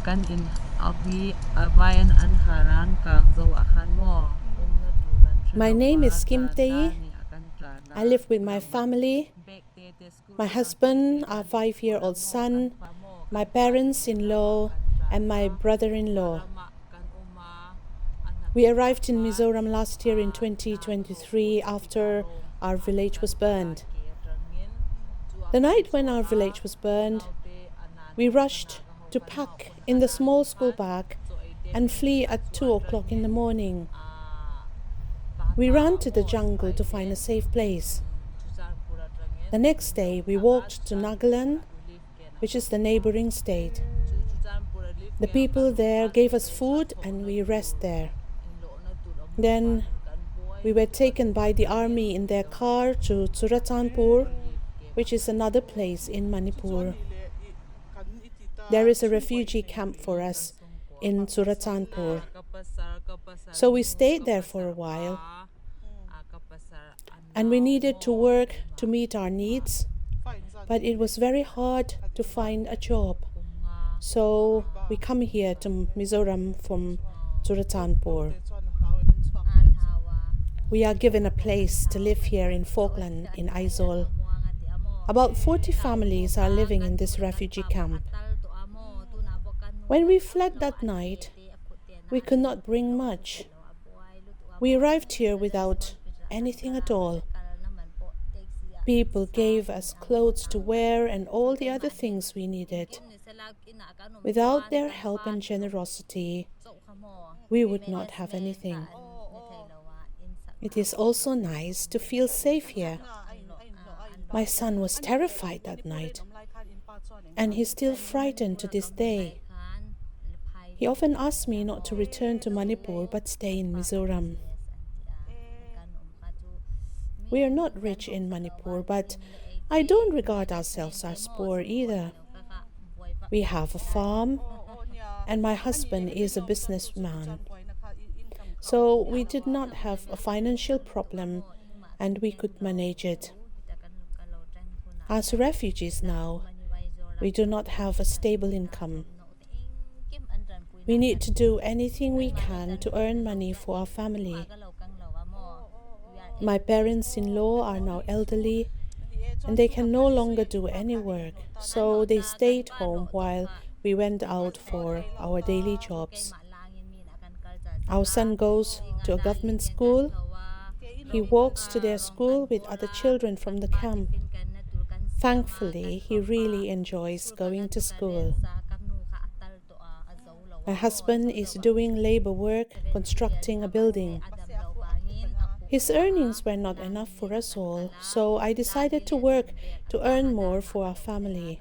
kan in agi bayan an haran kang zo akan mo na turan My name is Kimteii. ni akan tlana I live with my family, my husband, our 5-year-old son, my parents-in-law, and my brother-in-law. We arrived in Mizoram last year in 2023 after our village was burned. The night when our village was burned, we rushed to pack in the small school bag and flee at 2 o'clock in the morning. We ran to the jungle to find a safe place. The next day, we walked to Nagaland, which is the neighboring state. The people there gave us food and we rested there. Then we were taken by the army in their car to Churatanpur, which is another place in Manipur. There is a refugee camp for us in Churatanpur. So we stayed there for a while. And we needed to work to meet our needs, but it was very hard to find a job. So we come here to Mizoram from Churatanpur. We are given a place to live here in Falkland in Aizawl. About 40 families are living in this refugee camp. When we fled that night, we could not bring much. We arrived here without anything at all. People gave us clothes to wear and all the other things we needed. Without their help and generosity, we would not have anything. It is also nice to feel safe here. My son was terrified that night, and he's still frightened to this day. He often asks me not to return to Manipur but stay in Mizoram. We are not rich in Manipur, but I don't regard ourselves as poor either. We have a farm, and my husband is a businessman. So we did not have a financial problem, and we could manage it. As refugees now, we do not have a stable income. We need to do anything we can to earn money for our family. My parents-in-law are now elderly, and they can no longer do any work, so they stayed home while we went out for our daily jobs. Our son goes to a government school. He walks to their school with other children from the camp. Thankfully, he really enjoys going to school. My husband is doing labor work, constructing a building. His earnings were not enough for us all, so I decided to work to earn more for our family.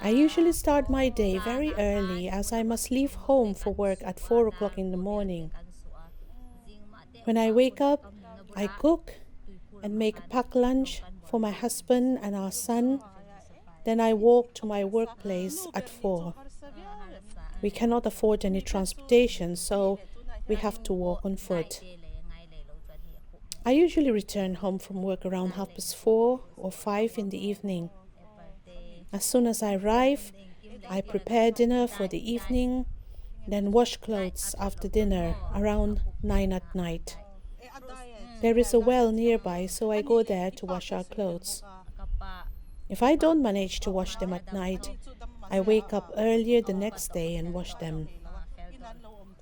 I usually start my day very early as I must leave home for work at 4 o'clock in the morning. When I wake up, I cook and make a packed lunch for my husband and our son. Then I walk to my workplace at 4. We cannot afford any transportation, so we have to walk on foot. I usually return home from work around 4:30 or 5 in the evening. As soon as I arrive, I prepare dinner for the evening, then wash clothes after dinner around 9 at night. There is a well nearby, so I go there to wash our clothes. If I don't manage to wash them at night, I wake up earlier the next day and wash them.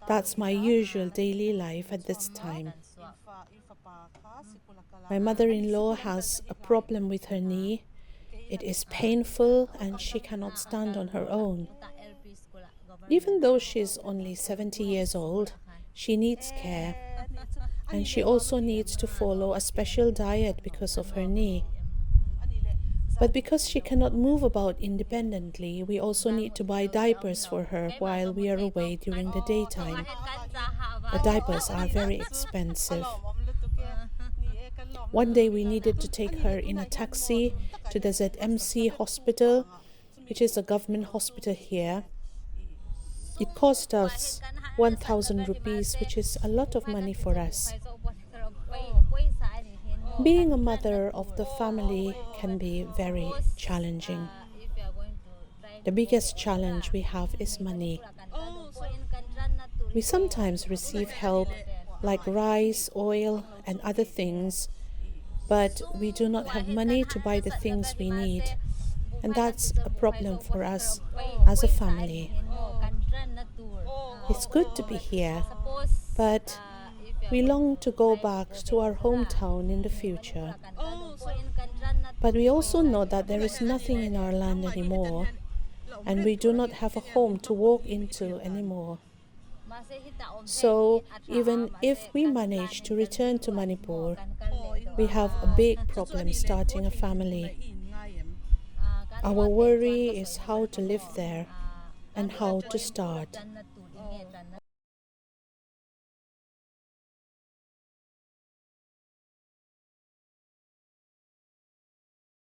That's my usual daily life at this time. My mother-in-law has a problem with her knee. It is painful and she cannot stand on her own. Even though she is only 70 years old, she needs care. And she also needs to follow a special diet because of her knee. But because she cannot move about independently, we also need to buy diapers for her while we are away during the daytime. The diapers are very expensive. One day we needed to take her in a taxi to the ZMC hospital, which is a government hospital here. It cost us 1,000 rupees, which is a lot of money for us. Being a mother of the family can be very challenging. The biggest challenge we have is money. We sometimes receive help like rice, oil, and other things, but we do not have money to buy the things we need. And that's a problem for us as a family. It's good to be here, but we long to go back to our hometown in the future. But we also know that there is nothing in our land anymore, and we do not have a home to walk into anymore. So even if we manage to return to Manipur, we have a big problem starting a family. Our worry is how to live there and how to start.